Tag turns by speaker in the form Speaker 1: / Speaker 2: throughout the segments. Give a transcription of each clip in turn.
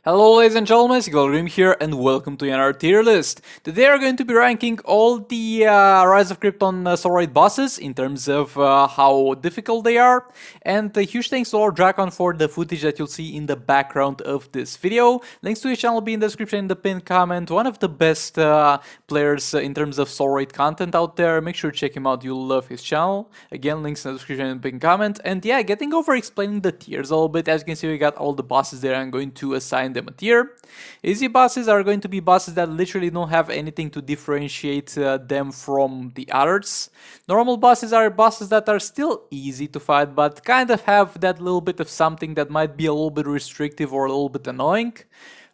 Speaker 1: Hello ladies and gentlemen, Gabriel here and welcome to another tier list. Today we're going to be ranking all the Rise of Krypton Soulrite bosses in terms of how difficult they are. And a huge thanks to Lord Drakon for the footage that you'll see in the background of this video. Links to his channel will be in the description in the pinned comment. One of the best players in terms of Soulrite content out there. Make sure to check him out, you'll love his channel. Again, links in the description and pinned comment. And yeah, getting over explaining the tiers a little bit. As you can see, we got all the bosses there. I'm going to assign them a tier. Easy bosses are going to be bosses that literally don't have anything to differentiate them from the others. Normal bosses are bosses that are still easy to fight, but kind of have that little bit of something that might be a little bit restrictive or a little bit annoying.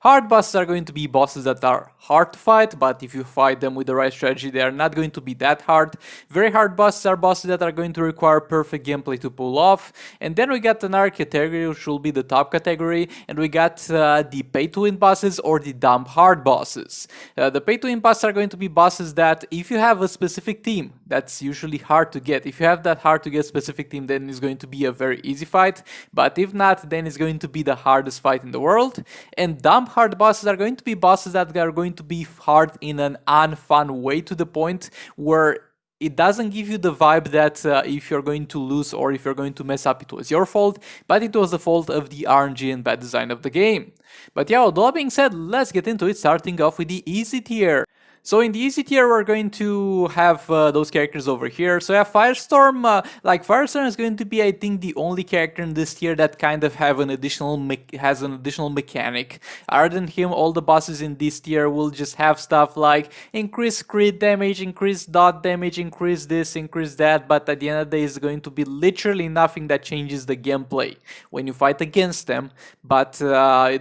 Speaker 1: Hard bosses are going to be bosses that are hard to fight, but if you fight them with the right strategy, they are not going to be that hard. Very hard bosses are bosses that are going to require perfect gameplay to pull off. And then we got another category, which will be the top category, and we got the pay-to-win bosses or the dumb hard bosses. The pay-to-win bosses are going to be bosses that, if you have a specific team, that's usually hard to get. If you have that hard to get specific team, then it's going to be a very easy fight. But if not, then it's going to be the hardest fight in the world. And dumb hard bosses are going to be bosses that are going to be hard in an unfun way, to the point where it doesn't give you the vibe that if you're going to lose or if you're going to mess up, it was your fault, but it was the fault of the RNG and bad design of the game. But yeah, with all that being said, let's get into it, starting off with the easy tier. So in the easy tier, we're going to have those characters over here. So yeah, Firestorm, Firestorm is going to be, I think, the only character in this tier that kind of have an additional mechanic. Other than him, all the bosses in this tier will just have stuff like increase crit damage, increase dot damage, increase this, increase that, but at the end of the day, it's going to be literally nothing that changes the gameplay when you fight against them, but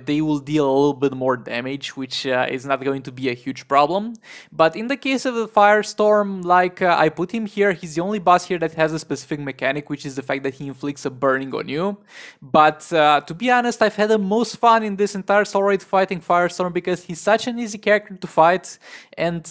Speaker 1: they will deal a little bit more damage, which is not going to be a huge problem. But in the case of the Firestorm, I put him here, he's the only boss here that has a specific mechanic, which is the fact that he inflicts a burning on you. But to be honest, I've had the most fun in this entire Soulrite fighting Firestorm because he's such an easy character to fight, and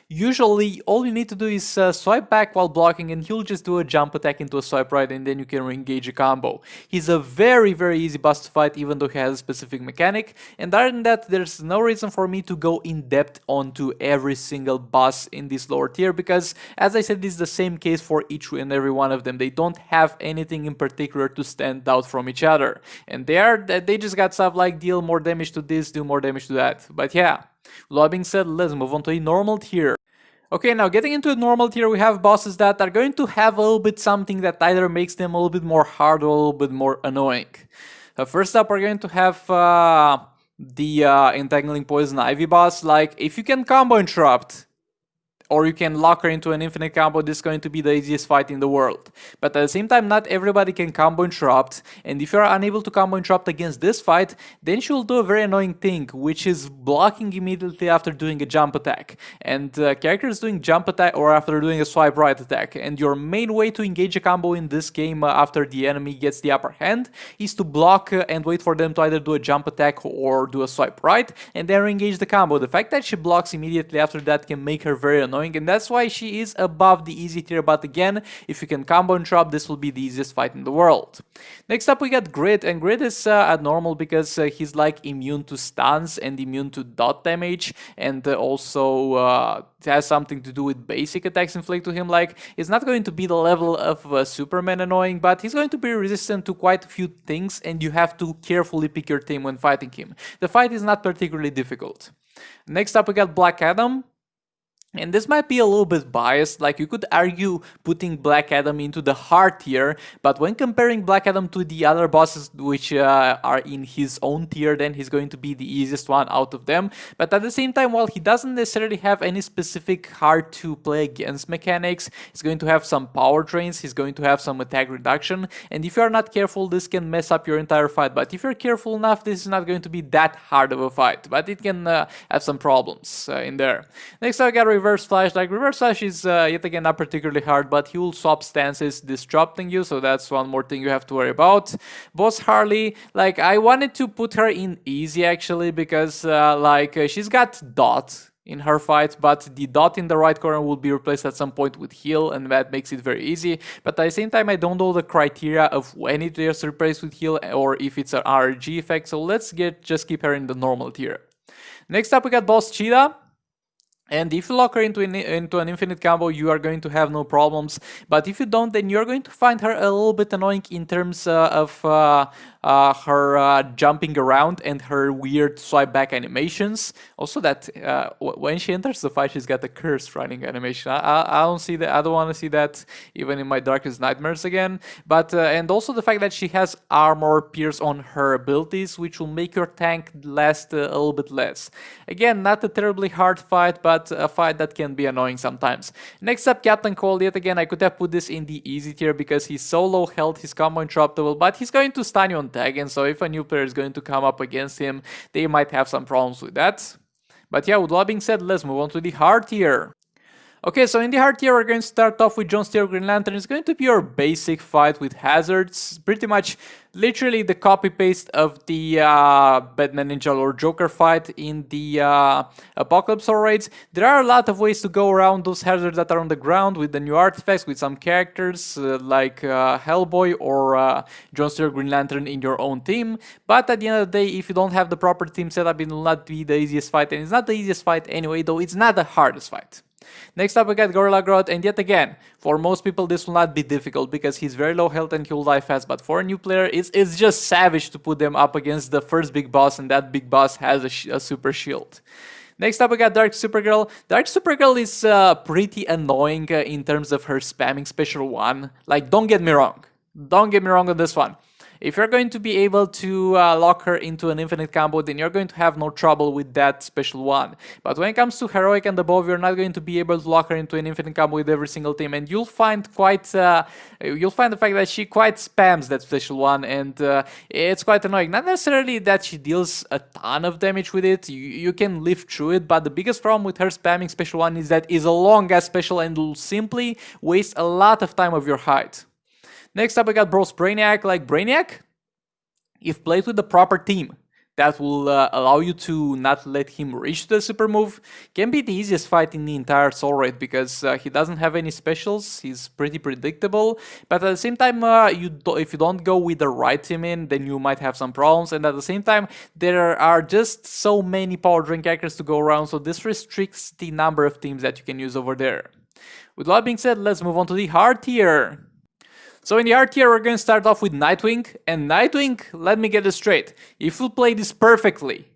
Speaker 1: usually all you need to do is swipe back while blocking and he'll just do a jump attack into a swipe right and then you can re-engage a combo. He's a very easy boss to fight, even though he has a specific mechanic, and other than that, there's no reason for me to go in depth onto every single boss in this lower tier, because as I said, this is the same case for each and every one of them. They don't have anything in particular to stand out from each other, and they just got stuff like deal more damage to this, do more damage to that. But yeah, with that being said, let's move on to a normal tier. Okay, now getting into a normal tier, we have bosses that are going to have a little bit something that either makes them a little bit more hard or a little bit more annoying. First up, we're going to have the Entangling Poison Ivy boss. Like, if you can combo interrupt, or you can lock her into an infinite combo, this is going to be the easiest fight in the world. But at the same time, not everybody can combo interrupt, and if you are unable to combo interrupt against this fight, then she will do a very annoying thing, which is blocking immediately after doing a jump attack. And characters doing jump attack or after doing a swipe right attack, and your main way to engage a combo in this game after the enemy gets the upper hand is to block and wait for them to either do a jump attack or do a swipe right, and then re-engage the combo. The fact that she blocks immediately after that can make her very annoying, and that's why she is above the easy tier. But again, if you can combo interrupt, this will be the easiest fight in the world. Next up, we got Grid, and Grid is abnormal because he's like immune to stuns and immune to dot damage, and also it has something to do with basic attacks inflict to him. Like, it's not going to be the level of Superman annoying, but he's going to be resistant to quite a few things, and you have to carefully pick your team when fighting him. The fight is not particularly difficult. Next up, we got Black Adam. And this might be a little bit biased, like you could argue putting Black Adam into the hard tier, but when comparing Black Adam to the other bosses which are in his own tier, then he's going to be the easiest one out of them. But at the same time, while he doesn't necessarily have any specific hard to play against mechanics, he's going to have some power drains, he's going to have some attack reduction, and if you're not careful, this can mess up your entire fight. But if you're careful enough, this is not going to be that hard of a fight, but it can have some problems in there. Next I got Reverse Flash. Like, Reverse Flash is yet again not particularly hard, but he will swap stances disrupting you, so that's one more thing you have to worry about. Boss Harley, like, I wanted to put her in easy actually because she's got dot in her fight, but the dot in the right corner will be replaced at some point with heal, and that makes it very easy. But at the same time, I don't know the criteria of when it is replaced with heal or if it's an RG effect, so let's just keep her in the normal tier. Next up, we got Boss Cheetah. And if you lock her into an infinite combo, you are going to have no problems. But if you don't, then you're going to find her a little bit annoying in terms of her jumping around and her weird swipe back animations. Also, that when she enters the fight, she's got a curse running animation. I don't see that. I don't want to see that even in my darkest nightmares again. But and also the fact that she has armor pierce on her abilities, which will make your tank last a little bit less. Again, not a terribly hard fight, but a fight that can be annoying sometimes. Next up, Captain Cold. Yet again, I could have put this in the easy tier because he's so low health, he's combo interruptible, but he's going to stun you on tag, and so if a new player is going to come up against him, they might have some problems with that. But yeah, with all being said, let's move on to the hard tier. Okay, so in the hard tier, we're going to start off with Jon Stewart Green Lantern. It's going to be your basic fight with hazards, pretty much literally the copy-paste of the Batman Ninja Lord Joker fight in the Apocalypse War raids. There are a lot of ways to go around those hazards that are on the ground with the new artifacts, with some characters like Hellboy or Jon Stewart Green Lantern in your own team. But at the end of the day, if you don't have the proper team setup, it will not be the easiest fight, and it's not the easiest fight anyway, though it's not the hardest fight. Next up, we got Gorilla Grodd, and yet again, for most people this will not be difficult because he's very low health and he'll die fast, but for a new player, it's just savage to put them up against the first big boss, and that big boss has a super shield. Next up, we got Dark Supergirl. Dark Supergirl is pretty annoying in terms of her spamming special one. Like, don't get me wrong. Don't get me wrong on this one. If you're going to be able to lock her into an infinite combo, then you're going to have no trouble with that special one. But when it comes to heroic and above, you're not going to be able to lock her into an infinite combo with every single team, and you'll find the fact that she quite spams that special one, and it's quite annoying. Not necessarily that she deals a ton of damage with it, you can live through it, but the biggest problem with her spamming special one is that it's a long ass special and will simply waste a lot of time of your height. Next up, I got Bros Brainiac. Like, Brainiac, if played with the proper team that will allow you to not let him reach the super move, can be the easiest fight in the entire Soul Raid because he doesn't have any specials, he's pretty predictable, but at the same time, if you don't go with the right team in, then you might have some problems, and at the same time, there are just so many power drain characters to go around, so this restricts the number of teams that you can use over there. With that being said, let's move on to the hard tier. So in the hard tier, we're going to start off with Nightwing, and Nightwing, let me get this straight, if you play this perfectly,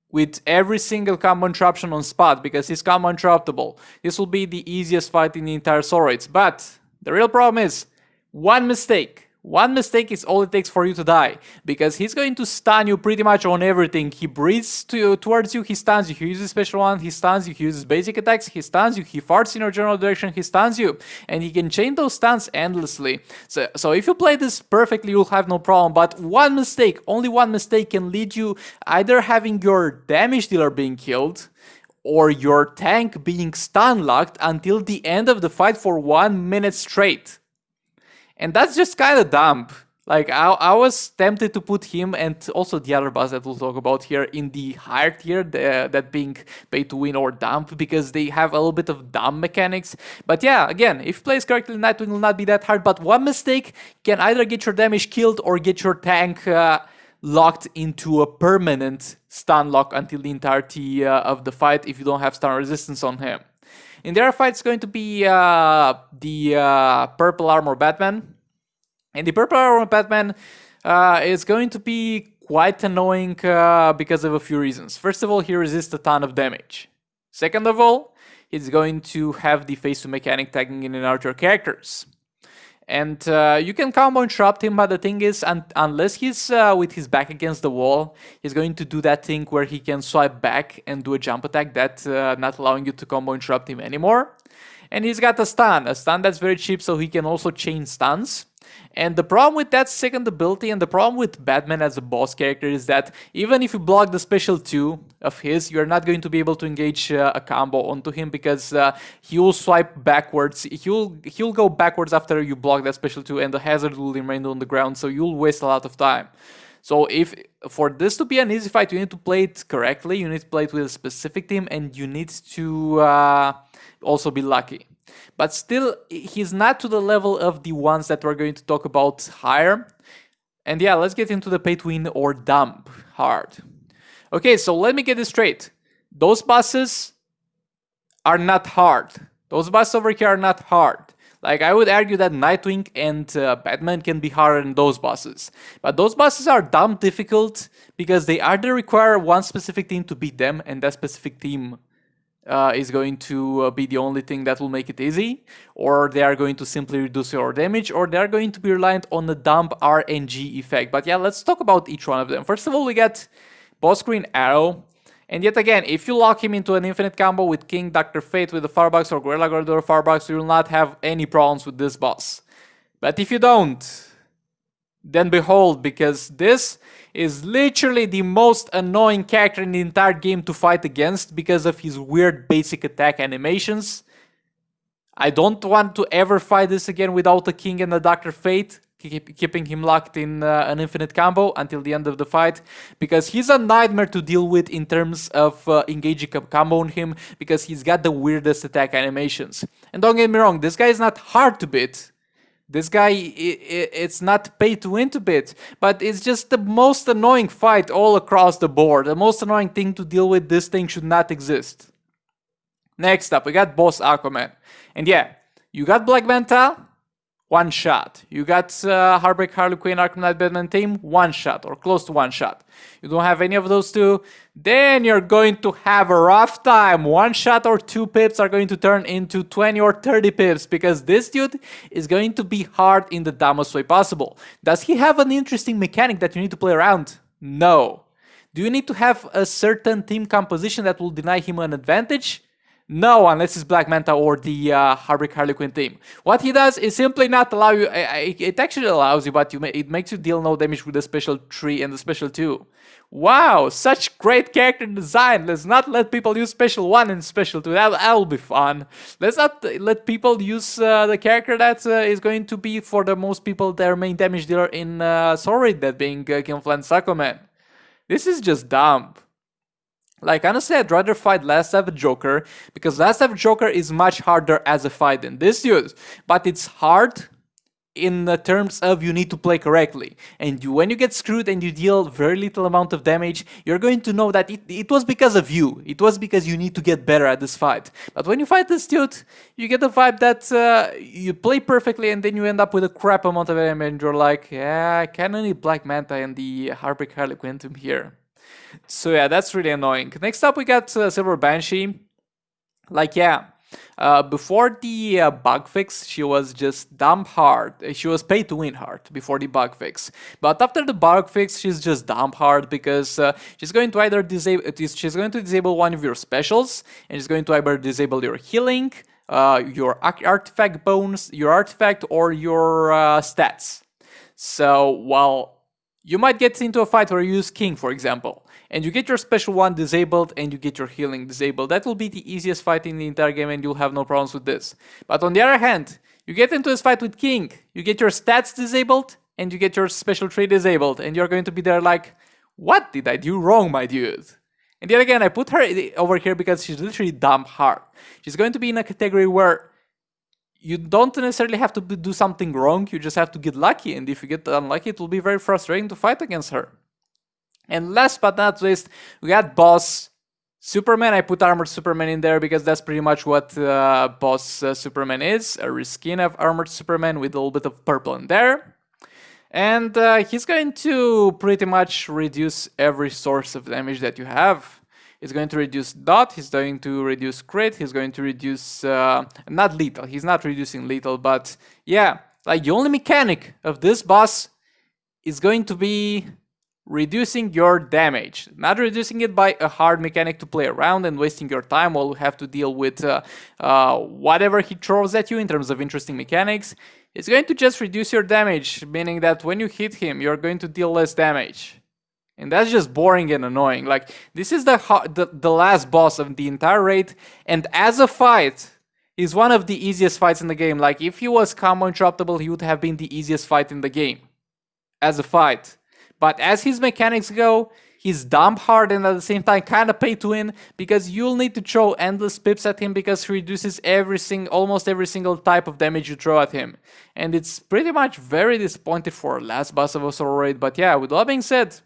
Speaker 1: with every single combo interruption on spot, because he's combo interruptible, this will be the easiest fight in the entire Soul Raids. But the real problem is, one mistake is all it takes for you to die, because he's going to stun you pretty much on everything. He breathes towards you, he stuns you, he uses special one, he stuns you, he uses basic attacks, he stuns you, he farts in your general direction, he stuns you, and he can chain those stuns endlessly. So if you play this perfectly, you'll have no problem, but one mistake, only one mistake can lead you either having your damage dealer being killed, or your tank being stun locked until the end of the fight for 1 minute straight. And that's just kind of dumb. Like, I was tempted to put him and also the other boss that we'll talk about here in the higher tier, that being pay to win or dump, because they have a little bit of dumb mechanics. But yeah, again, if plays correctly, Nightwing will not be that hard, but one mistake can either get your damage killed or get your tank locked into a permanent stun lock until the entirety of the fight if you don't have stun resistance on him. In their fight, it's going to be the Purple Armor Batman. And the Purple Armor Batman is going to be quite annoying because of a few reasons. First of all, he resists a ton of damage. Second of all, he's going to have the phase 2 mechanic tagging in and out your characters. And you can combo interrupt him, but the thing is, unless he's with his back against the wall, he's going to do that thing where he can swipe back and do a jump attack that's not allowing you to combo interrupt him anymore. And he's got a stun that's very cheap, so he can also chain stuns. And the problem with that second ability and the problem with Batman as a boss character is that even if you block the special 2 of his, you're not going to be able to engage a combo onto him because he will swipe backwards. He'll go backwards after you block that special 2 and the hazard will remain on the ground, so you'll waste a lot of time. So if for this to be an easy fight, you need to play it correctly, you need to play it with a specific team, and you need to also be lucky. But still, he's not to the level of the ones that we're going to talk about higher. And yeah, let's get into the pay to win or dump hard. Okay, so let me get this straight. Those bosses are not hard. Those bosses over here are not hard. Like, I would argue that Nightwing and Batman can be harder than those bosses. But those bosses are dumb difficult because they either require one specific team to beat them, and that specific team is going to be the only thing that will make it easy, or they are going to simply reduce your damage, or they are going to be reliant on the dump RNG effect. But yeah, let's talk about each one of them. First of all, we got Boss Green Arrow. And yet again, if you lock him into an infinite combo with King, Dr. Fate with a Firebox or Gorilla Gordor Firebox, you will not have any problems with this boss. But if you don't, then behold, because this is literally the most annoying character in the entire game to fight against because of his weird basic attack animations. I don't want to ever fight this again without a King and a Dr. Fate, keeping him locked in an infinite combo until the end of the fight, because he's a nightmare to deal with in terms of engaging a combo on him, because he's got the weirdest attack animations. And don't get me wrong, this guy is not hard to beat. This guy, it's not pay to win to beat, but it's just the most annoying fight all across the board. The most annoying thing to deal with. This thing should not exist. Next up, we got Boss Aquaman. And yeah, you got Black Manta, one shot. You got Heartbreak, Harley Quinn, Arkham Knight, Batman team, one shot, or close to one shot. You don't have any of those two, then you're going to have a rough time. One shot or 2 pips are going to turn into 20 or 30 pips, because this dude is going to be hard in the dumbest way possible. Does he have an interesting mechanic that you need to play around? No. Do you need to have a certain team composition that will deny him an advantage? No, unless it's Black Manta or the Heartbreak Harley Quinn team. What he does is simply not allow you. It actually allows you, but it makes you deal no damage with the special 3 and the special 2. Wow, such great character design. Let's not let people use special 1 and special 2. That'll be fun. Let's not let people use the character that is going to be, for the most people, their main damage dealer in Soul Raid, that being King Flant's Aquaman. This is just dumb. Like, honestly, I'd rather fight Last Savage Joker, because Last Savage Joker is much harder as a fight than this dude. But it's hard in the terms of you need to play correctly. And when you get screwed and you deal very little amount of damage, you're going to know that it was because of you. It was because you need to get better at this fight. But when you fight this dude, you get the vibe that you play perfectly, and then you end up with a crap amount of damage, and you're like, yeah, I kinda need Black Manta and the Heartbreak Harley Quinn team here. So yeah, that's really annoying. Next up, we got Silver Banshee. Like, yeah, before the bug fix, she was just dumb hard. She was pay to win hard before the bug fix. But after the bug fix, she's just dumb hard, because she's going to either disable one of your specials, and she's going to either disable your healing, your artifact bones, your artifact, or your stats. So while you might get into a fight where you use King, for example, and you get your special 1 disabled and you get your healing disabled, that will be the easiest fight in the entire game, and you'll have no problems with this. But on the other hand, you get into this fight with King, you get your stats disabled and you get your special 3 disabled, and you're going to be there like, what did I do wrong, my dude? And yet again, I put her over here because she's literally dumb hard. She's going to be in a category where you don't necessarily have to do something wrong, you just have to get lucky, and if you get unlucky, it will be very frustrating to fight against her. And last but not least, we got Boss Superman. I put Armored Superman in there because that's pretty much what Boss Superman is. A reskin of Armored Superman with a little bit of purple in there. And he's going to pretty much reduce every source of damage that you have. He's going to reduce dot, he's going to reduce crit, he's going to reduce, not lethal, he's not reducing lethal, but yeah, like the only mechanic of this boss is going to be reducing your damage, not reducing it by a hard mechanic to play around and wasting your time while you have to deal with whatever he throws at you in terms of interesting mechanics. It's going to just reduce your damage, meaning that when you hit him, you're going to deal less damage. And that's just boring and annoying. Like, this is the last boss of the entire raid, and as a fight, is one of the easiest fights in the game. Like, if he was combo interruptible, he would have been the easiest fight in the game as a fight. But as his mechanics go, he's dumb hard and at the same time kind of pay to win, because you'll need to throw endless pips at him because he reduces almost every single type of damage you throw at him. And it's pretty much very disappointing for last boss of a solo raid. But yeah, with that being said,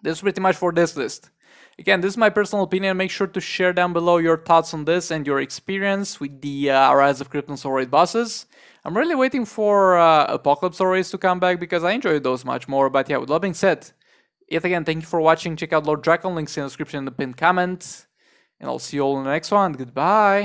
Speaker 1: this is pretty much for this list. Again, this is my personal opinion. Make sure to share down below your thoughts on this and your experience with the Rise of Krypton solo raid bosses. I'm really waiting for Apocalypse solo raids to come back because I enjoy those much more. But yeah, with that being said, yet again, thank you for watching. Check out Lord Dragon, links in the description and the pinned comment. And I'll see you all in the next one. Goodbye.